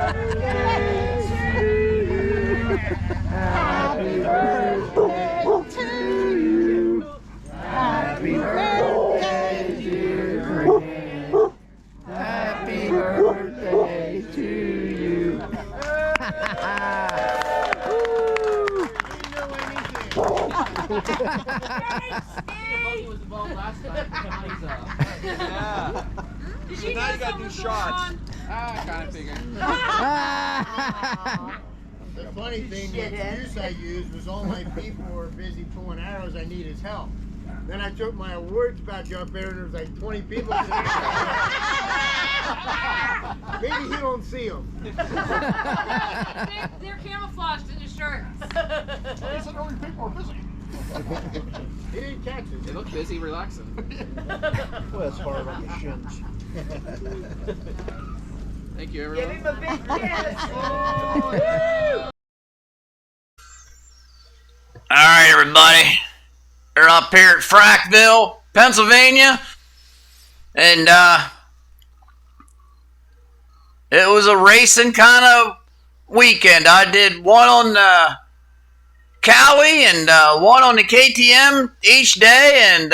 Happy birthday to you. Happy birthday, dear Grant. Happy birthday to you. Was the ball last time? Yeah. Did you Now know you got something new was shots. going I kind of figured. The funny thing, the excuse I used was all my people were busy pulling arrows. I need his help. Then I took my awards back up there, and there was like 20 people. Maybe he don't see them. They're camouflaged in your shirts. He said only people are busy. He didn't catch it. They look busy relaxing. Well, it's hard on the shins. Thank you, Give everyone. him a big kiss. All right, everybody. We're up here at Frackville, Pennsylvania, and it was a racing kind of weekend. I did one on Cowie and one on the KTM each day, and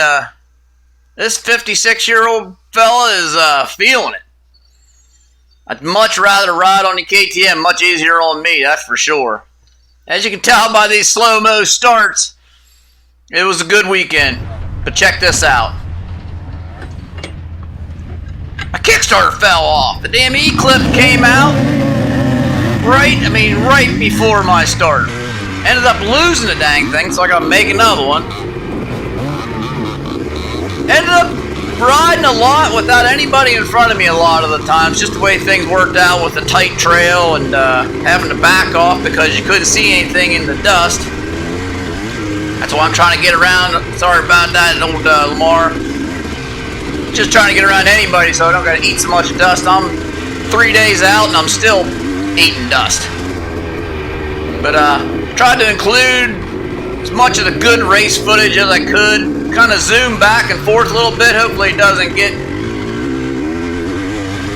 this 56-year-old fella is feeling it. I'd much rather ride on the KTM, much easier on me, that's for sure. As you can tell by these slow-mo starts, it was a good weekend, but check this out. My Kickstarter fell off. The damn E-clip came out right before my start. Ended up losing the dang thing, so I gotta make another one. Ended up riding a lot without anybody in front of me a lot of the times, just the way things worked out with the tight trail and having to back off because you couldn't see anything in the dust. That's why I'm trying to get around. Sorry about that, old Lamar. Just trying to get around anybody so I don't gotta eat so much dust. I'm 3 days out and I'm still eating dust. But tried to include as much of the good race footage as I could. Kind of zoom back and forth a little bit. Hopefully it doesn't get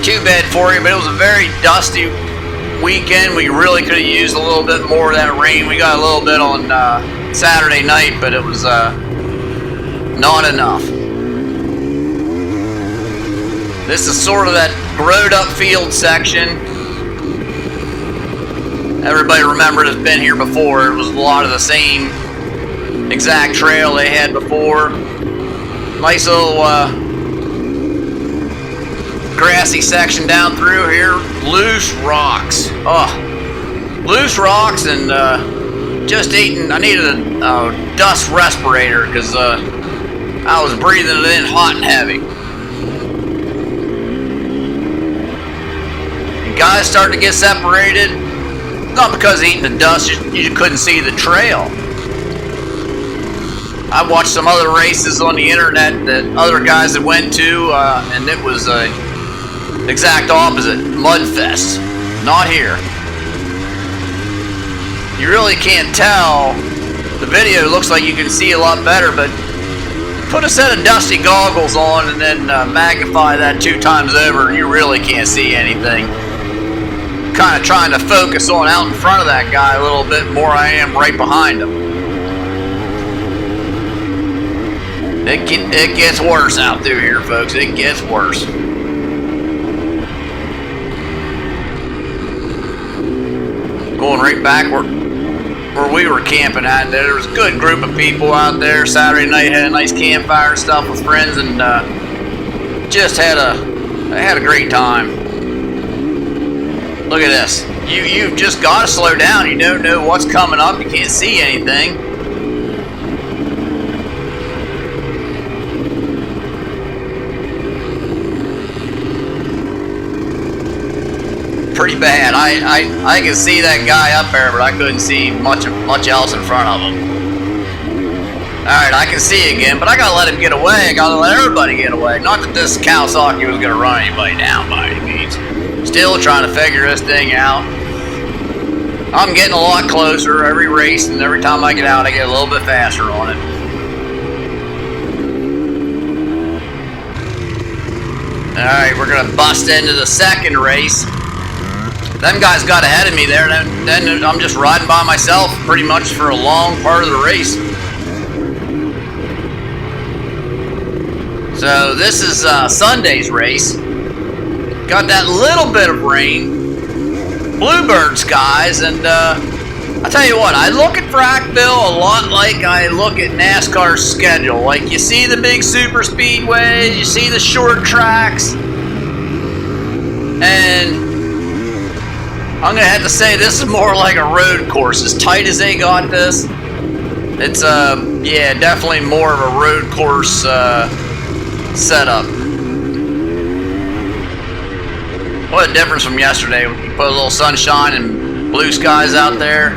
too bad for you, but it was a very dusty weekend. We really could have used a little bit more of that rain. We got a little bit on Saturday night, but it was not enough. This is sort of that growed up field section. Everybody remembered has been here before. It was a lot of the same exact trail they had before. Nice little grassy section down through here. Loose rocks. Loose rocks and just eating. I needed a dust respirator because I was breathing it in hot and heavy. And guys started to get separated. Not because of eating the dust, you just couldn't see the trail. I watched some other races on the internet that other guys had went to, and it was exact opposite. Mudfest. Not here. You really can't tell. The video looks like you can see a lot better, but put a set of dusty goggles on and then magnify that 2 times over, and you really can't see anything. Kind of trying to focus on out in front of that guy a little bit more. I am right behind him. It gets worse out through here, folks. It gets worse. Going right back where we were camping at. There was a good group of people out there. Saturday night had a nice campfire and stuff with friends, and just had a great time. Look at this. You've just got to slow down. You don't know what's coming up. You can't see anything. Pretty bad. I could see that guy up there, but I couldn't see much else in front of him. Alright, I can see again, but I gotta let him get away. I gotta let everybody get away. Not that this Kawasaki was gonna run anybody down by any means. Still trying to figure this thing out. I'm getting a lot closer every race, and every time I get out, I get a little bit faster on it. Alright, we're gonna bust into the second race. them guys got ahead of me there. Then I'm just riding by myself pretty much for a long part of the race. So this is Sunday's race. Got that little bit of rain, bluebird skies, and I tell you what, I look at Frackville a lot like I look at NASCAR's schedule. Like, you see the big super speedways, you see the short tracks, and I'm gonna have to say this is more like a road course. As tight as they got this, it's yeah, definitely more of a road course setup. What a difference from yesterday when you put a little sunshine and blue skies out there.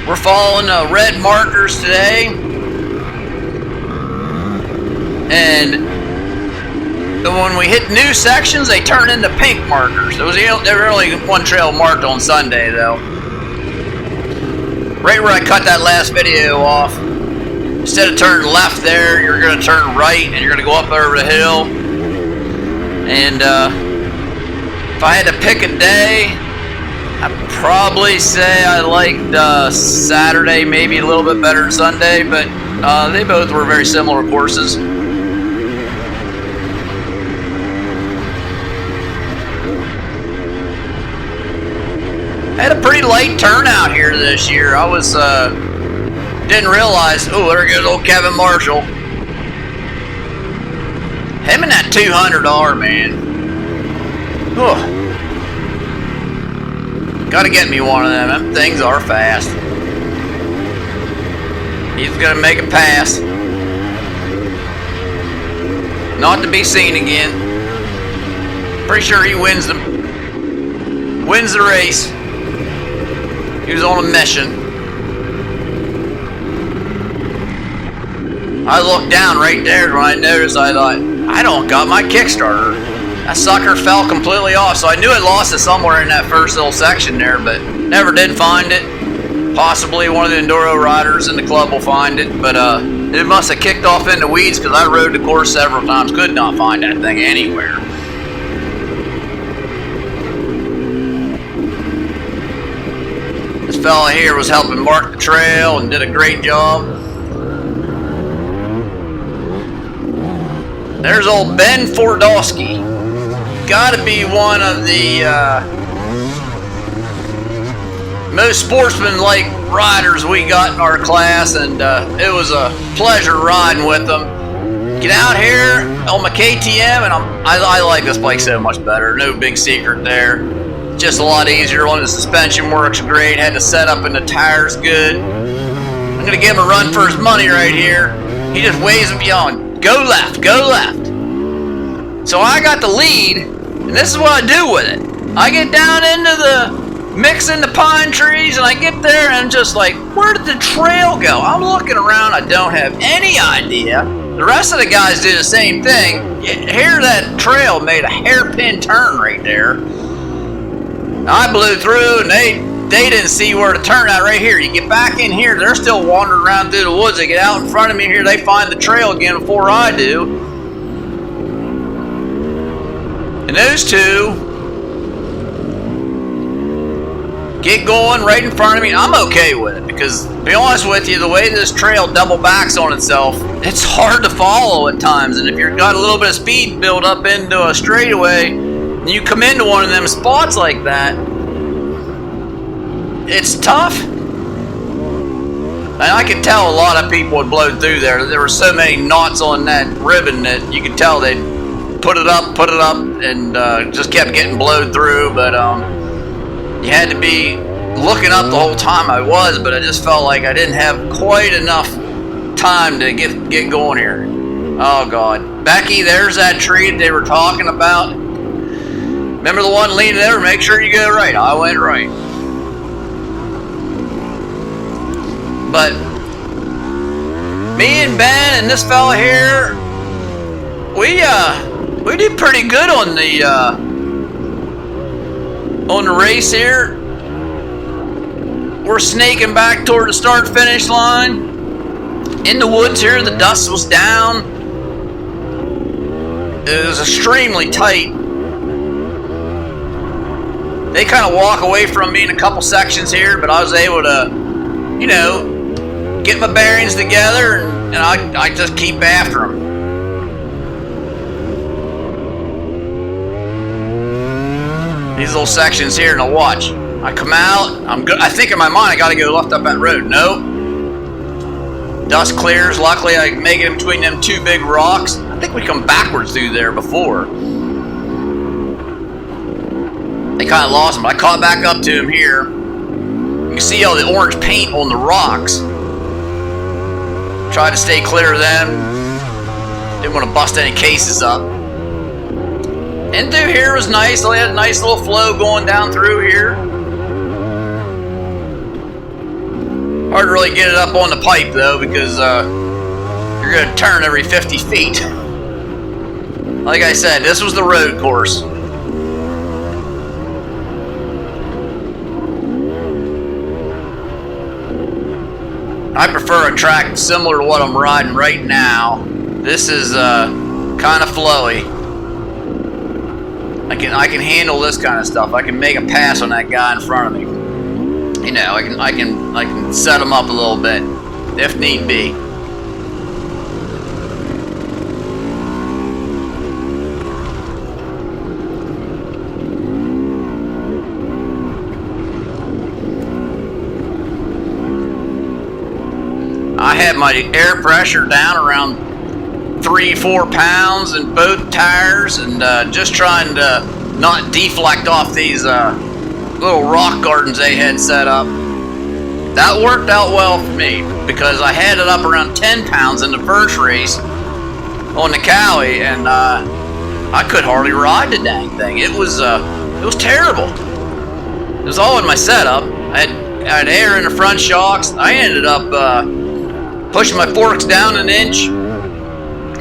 We're following red markers today, and when we hit new sections, they turn into pink markers. There were only one trail marked on Sunday, though. Right where I cut that last video off, instead of turning left there, you're going to turn right, and you're going to go up over the hill. And if I had to pick a day, I'd probably say I liked Saturday maybe a little bit better than Sunday, but they both were very similar courses. Had a pretty light turnout here this year. I was didn't realize. Oh, there goes old Kevin Marshall. Him and that 200R, man. Oh. Gotta get me one of them. Them things are fast. He's gonna make a pass. Not to be seen again. Pretty sure he wins the race. He was on a mission. I looked down right there when I noticed. I thought, I don't got my Kickstarter. That sucker fell completely off, so I knew it lost it somewhere in that first little section there, but never did find it. Possibly one of the enduro riders in the club will find it, but it must have kicked off in the weeds because I rode the course several times, could not find that thing anywhere. This fella here was helping mark the trail and did a great job. There's old Ben Fordowski. Gotta be one of the most sportsman-like riders we got in our class, and it was a pleasure riding with them. Get out here on my KTM, and I like this bike so much better. No big secret there. Just a lot easier one. The suspension works great. Had the setup and the tires good. I'm gonna give him a run for his money right here. He just waves me on. Go left, go left. So I got the lead, and this is what I do with it. I get down into the mix in the pine trees, and I get there and just like, where did the trail go? I'm looking around, I don't have any idea. The rest of the guys do the same thing. Here that trail made a hairpin turn right there. I blew through, and they didn't see where to turn out right here. You get back in here, they're still wandering around through the woods. They get out in front of me here, they find the trail again before I do. And those two get going right in front of me. I'm okay with it because, to be honest with you, the way this trail double backs on itself, it's hard to follow at times. And if you've got a little bit of speed built up into a straightaway, and you come into one of them spots like that, it's tough. And I could tell a lot of people had blowed through there. There were so many knots on that ribbon that you could tell they'd put it up, and just kept getting blowed through. But you had to be looking up the whole time I was, but I just felt like I didn't have quite enough time to get going here. Oh God. Becky, there's that tree that they were talking about. Remember the one leaning there? Make sure you go right. I went right. But me and Ben and this fella here, we We did pretty good on the race here. We're snaking back toward the start-finish line. In the woods here, the dust was down. It was extremely tight. They kind of walk away from me in a couple sections here, but I was able to, you know, get my bearings together, and I just keep after them. These little sections here, now watch. I come out, I'm good. I think in my mind I gotta go left up that road. Nope. Dust clears. Luckily I make it in between them two big rocks. I think we come backwards through there before. They kind of lost him, but I caught back up to him here. You can see all the orange paint on the rocks. Tried to stay clear of them. Didn't want to bust any cases up. And through here was nice. They had a nice little flow going down through here. Hard to really get it up on the pipe though, because you're going to turn every 50 feet. Like I said, this was the road course. I prefer a track similar to what I'm riding right now. This is kind of flowy. I can handle this kind of stuff. I can make a pass on that guy in front of me. You know, I can set him up a little bit if need be. I had my air pressure down around 3-4 pounds in both tires, and just trying to not deflect off these little rock gardens they had set up. That worked out well for me because I had it up around 10 pounds in the first race on the Cowie, and I could hardly ride the dang thing. It was terrible. It was all in my setup. I had air in the front shocks. I ended up pushing my forks down an inch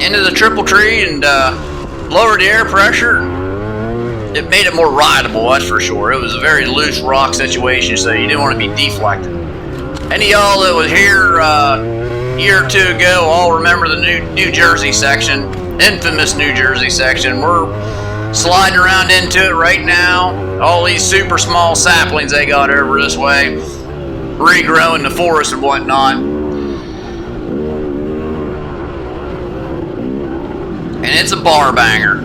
into the triple tree and lowered the air pressure. It made it more rideable, that's for sure. It was a very loose rock situation, so you didn't want to be deflected. Any of y'all that was here a year or two ago all remember the New Jersey section, infamous New Jersey section. We're sliding around into it right now. All these super small saplings they got over this way, regrowing the forest and whatnot. And it's a bar banger.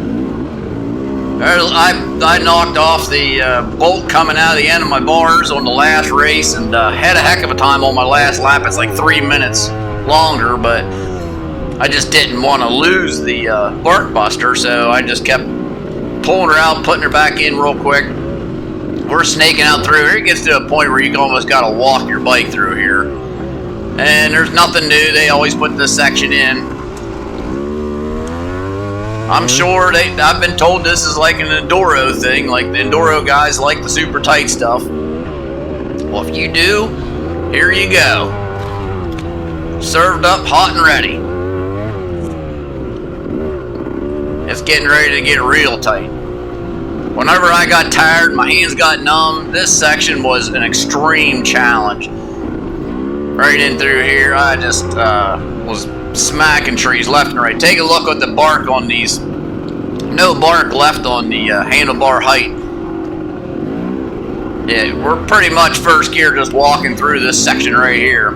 I knocked off the bolt coming out of the end of my bars on the last race, and had a heck of a time on my last lap. It's like 3 minutes longer, but I just didn't want to lose the bark buster, so I just kept pulling her out, putting her back in real quick. We're snaking out through here. It gets to a point where you almost got to walk your bike through here. And there's nothing new. They always put this section in. I'm sure I've been told this is like an enduro thing, like the enduro guys like the super tight stuff. Well, if you do, here you go. Served up hot and ready. It's getting ready to get real tight. Whenever I got tired, my hands got numb, this section was an extreme challenge. Right in through here, I just was smacking trees left and right. Take a look at the bark on these. No bark left on the handlebar height. Yeah, we're pretty much first gear just walking through this section right here.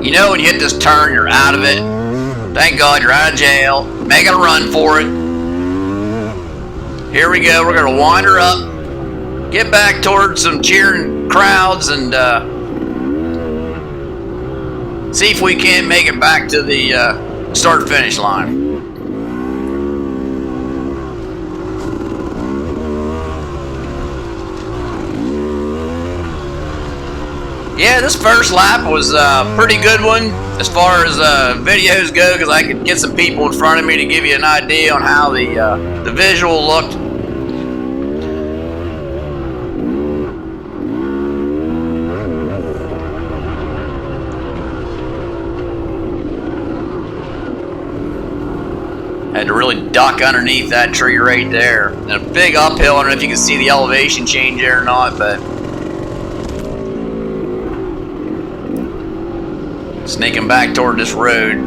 You know when you hit this turn, you're out of it. Thank God you're out of jail. Making a run for it. Here we go. We're going to wind her up. Get back towards some cheering crowds and see if we can't make it back to the start-finish line. Yeah, this first lap was a pretty good one as far as videos go, because I could get some people in front of me to give you an idea on how the visual looked. Had to really duck underneath that tree right there. And a big uphill. I don't know if you can see the elevation change there or not, but snaking back toward this road.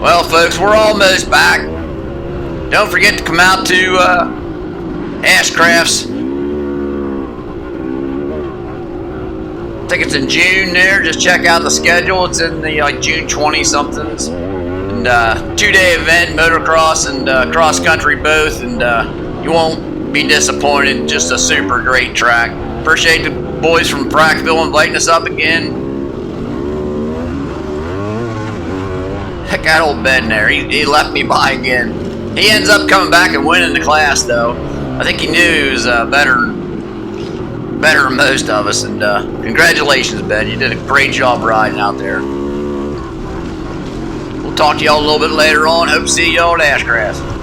Well, folks, we're almost back. Don't forget to come out to Ashcraft's. I think it's in June there. Just check out the schedule. It's in the June 20-somethings. And 2-day event, motocross and cross country both. And you won't be disappointed. Just a super great track. Appreciate the boys from Frackville inviting us up again. Heck, that old Ben there, he left me by again. He ends up coming back and winning the class, though. I think he knew he was better than most of us. And congratulations, Ben. You did a great job riding out there. We'll talk to y'all a little bit later on. Hope to see y'all at Ashcraft.